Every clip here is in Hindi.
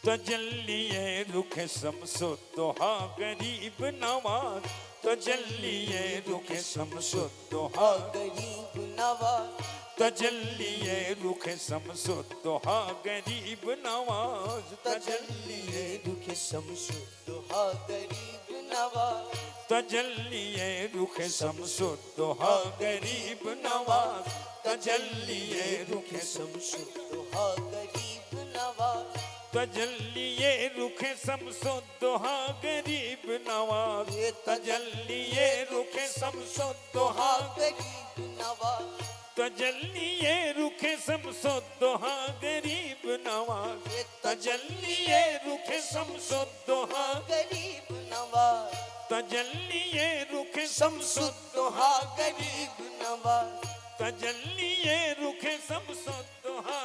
तजल्लिए रुख शम्सो दोहा गरीब नवाज, तजल्लिए रुख शम्सो दोहा गरीब नवाज, तजल्लिए रुख शम्सो दोहा गरीब नवाज, तजल्लिए रुख शम्सो दोहा गरीब नवाज, तजल्लिए रुख शम्सो दोहा गरीब नवाज, तजल्लिए रुख शम्सो दोहा गरीब नवाज, तजल्लिए रुख शम्सो दोहा गरीब नवाज, तजल्लिए रुख शम्सो दोहा गरीब नवाज, तजल्लिए रुख शम्सो दोहा गरीब नवाज, तजल्लिए रुख शम्सो दोहा गरीब नवाज, तजल्लिए रुख शम्सो दोहा गरीब नवाज, तजल्लिए रुख शम्सो दोहा,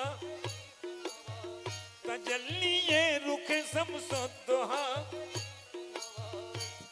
तजल्लिए रुख शम्सो दोहा,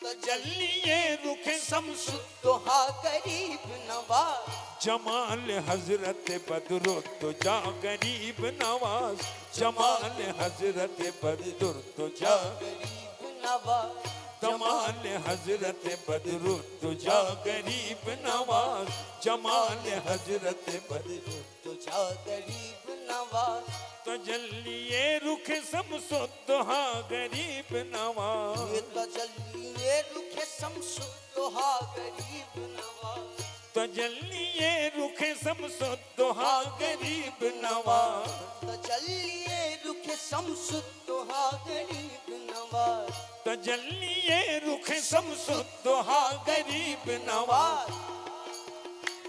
तजल्लिए रुख शम्सो दोहा गरीब नवाज, जमाल हजरत बदरुल तुझा गरीब नवाज, जमाल हजरत बदरुल तुझा गरीब नवाज, जमाल हजरत बदरुल तुझा गरीब नवाज, जमाल हजरत बदरुल तुझा गरीब नवाज, तजल्लिए रुख शम्सो दोहा गरीब नवाज, तजल्लिए रुख शम्सो दोहा गरीब नवाज, तजल्लिए रुख शम्सो दोहा गरीब नवाज, तजल्लिए रुख शम्सो दोहा गरीब नवाज, तजल्लिए रुख शम्सो दोहा गरीब नवाज,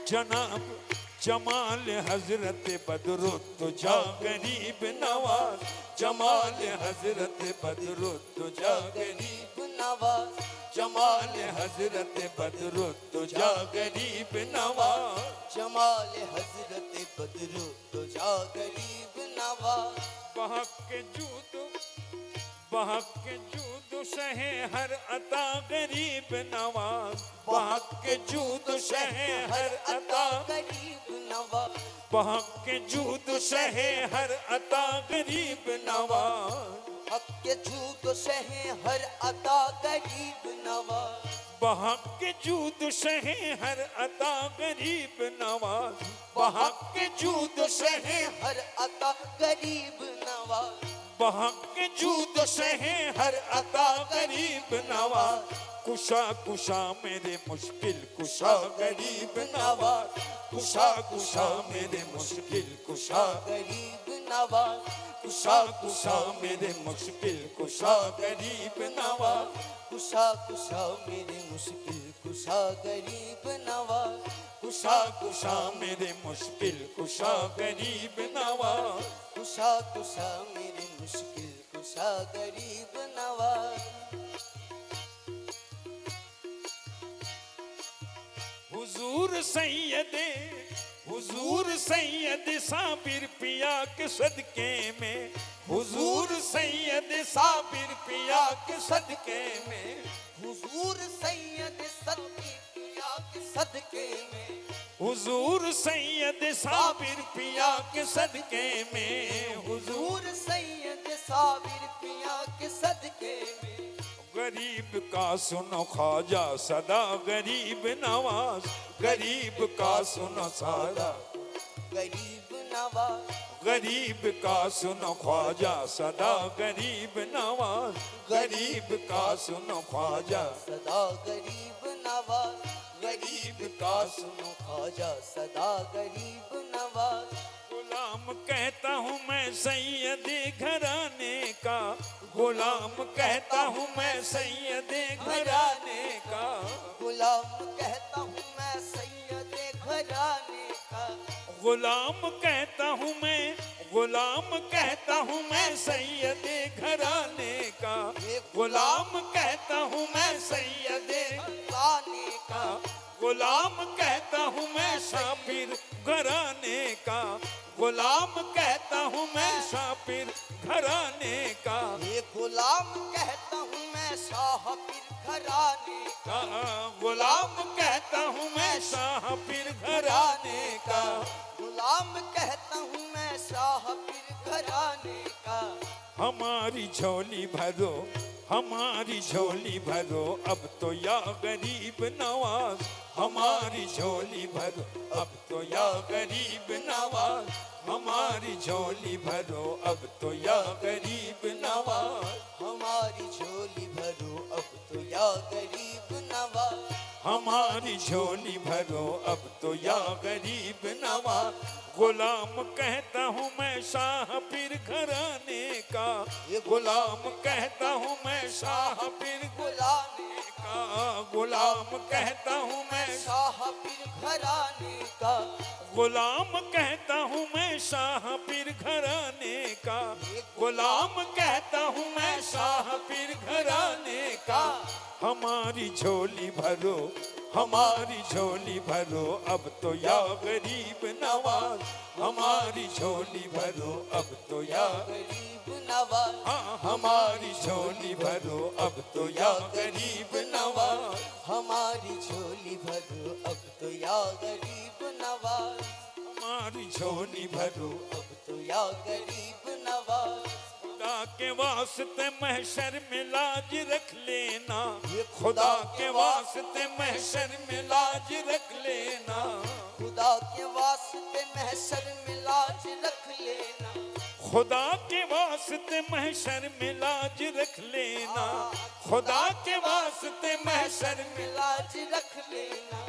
जनाब जमाल हजरत बदरुल तुझा गरीब नवाज, जमाल हजरत बदरुल तुझा गरीब नवाज, जमाल हजरत बदरुल तुझा गरीब नवाज, जमाल हजरत बदरुल तुझा गरीब नवाज, बहक के जूद शहे हर अता गरीब नवाज, बहक के जूद शहे हर अता गरीब नवाज, बहक के जूद शहे हर अता गरीब नवाज, हक के जूद शहे हर अता गरीब नवाज, बहक के जूद शहे हर अता गरीब नवाज, बहक के जूद शहे हर अता गरीब नवाज, बहक के जूद शहे हर अता गरीब नवाज, कुशा कुशा मेरे मुश्किल कुशा गरीब नवाज, कुशा कुशा मेरे मुश्किल कुशा गरीब नवाज, कुशा कुशा मेरे मुश्किल कुशा गरीब नवाज, कुशा कुशा मेरे मुश्किल कुशा गरीब नवाज, कुशा कुशा मेरे मुश्किल कुशा गरीब नवाज, कुशा कुशा मेरे मुश्किल कुशा गरीब नवाज, हुजूर सैयद साबिर पिया के सदके में, हुजूर सैयद साबिर पिया के सदके में, हुजूर सैयद सदके पिया के सदके में, हुजूर सैयद साबिर पिया के सदके में, हुजूर सैयद साबिर पिया के सदके में, गरीब का सुनो ख्वाजा सदा गरीब नवाज, गरीब का सुनो सदा गरीब नवाज, गरीब का सुनो ख्वाजा सदा गरीब नवाज, गरीब का सुनो ख्वाजा सदा गरीब नवाज, गरीब का सुनो ख्वाजा सदा गरीब नवाज, गुलाम कहता हूँ मैं सैयदे घराने का, गुलाम कहता हूँ मैं सैयदे घराने का, गुलाम कहता हूँ मैं सैयदे घराने का, गुलाम कहता हूँ मैं, गुलाम कहता हूँ मैं सैयदे घराने का, गुलाम कहता हूँ मैं सैयदे घराने का, गुलाम कहता हूँ मैं शाफिर घराने का, गुलाम कहता हूँ मैं शाफिर घराने का, ये गुलाम कहता हूँ मैं शाहपीर घराने का, गुलाम कहता हूँ मैं शाफिर घराने का, गुलाम कहता हूँ मैं शाहपीर घराने का, का। हमारी झोली भरो, हमारी झोली भरो, अब तो या गरीब नवाज। हमारी झोली भरो, अब तो या गरीब नवाज। हमारी झोली भरो, अब तो या गरीब नवाज। हमारी झोली भरो अब तो या गरीब नवाज। हमारी झोली भरो, अब तो या गरीब नवाज। गुलाम कहता हूँ मैं शाह पीर घराने का, गुलाम कहता हूँ मैं शाह पीर गुलाने का, गुलाम कहता हूँ मैं, शाह पीर घराने का। गुलाम कहता हूँ मैं शाह पीर घराने का, गुलाम कहता हूँ मैं शाह पीर घराने का। हमारी झोली भरो, हमारी झोली भरो, अब तो या गरीब नवाज। हमारी झोली भरो, अब तो या, गरीब नवाज। हाँ हमारी झोली भरो, अब तो या गरीब नवाज। हमारी झोली भरो अब तो या गरीब नवाज। हमारी झोली भरो, अब तो या गरीब नवाज। खुदा के वास्ते महशर में लाज रख लेना, खुदा के वास्ते महशर में लाज रख लेना। खुदा के वास्ते महशर में लाज रख लेना। खुदा के वास्ते महशर में लाज रख लेना, खुदा के वास्ते महशर में, लाज रख लेना।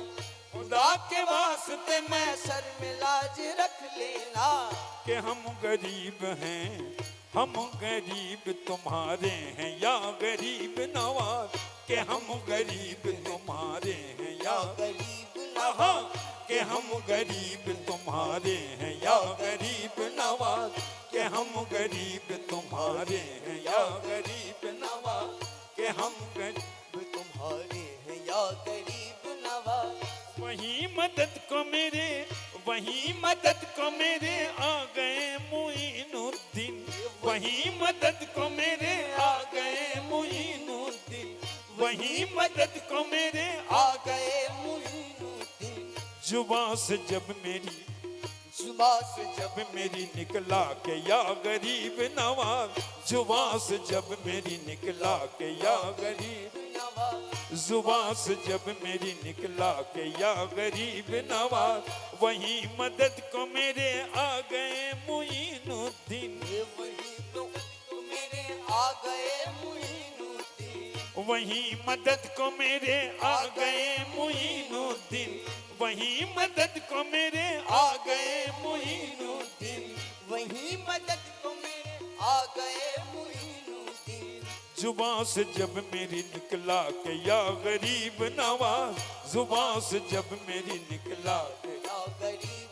खुदा के वास्ते मैं, महशर में लाज रख लेना। कि हम गरीब हैं, हम गरीब तुम्हारे हैं या गरीब नवाज। कि हम गरीब तुम्हारे हैं या गरीब नवाज, नवाज। कि हम गरीब तुम्हारे हैं या गरीब नवाज। कि हम गरीब तुम्हारे हैं या गरीब नवाज। कि हम गरीब तुम्हारे हैं या गरीब नवाज। वही मदद को मेरे, वही मदद को मेरे आ गए मुईनुद्दीन। वही मदद को मेरे आ गए मुईनुद्दीन। वही मदद को मेरे आ गए मुईनुद्दीन। जुबां से जब मेरी, जुबां से जब मेरी निकला के या गरीब नवाज। जुबां से जब मेरी निकला के या गरीब नवाज। जुबां से जब मेरी निकला के या गरीब नवाज। वही मदद को मेरे आ गए मुईनुद्दीन। वही तो मेरे आ गए मुईनुद्दीन। वही मदद को मेरे आ गए मुईनुद्दीन। वही मदद को मेरे आ गए मुईनुद्दीन। वही मदद को मेरे आ गए मुईनुद्दीन। जुबां से जब मेरी निकला के या गरीब नवाज। जुबां से जब मेरी निकला के या गरीब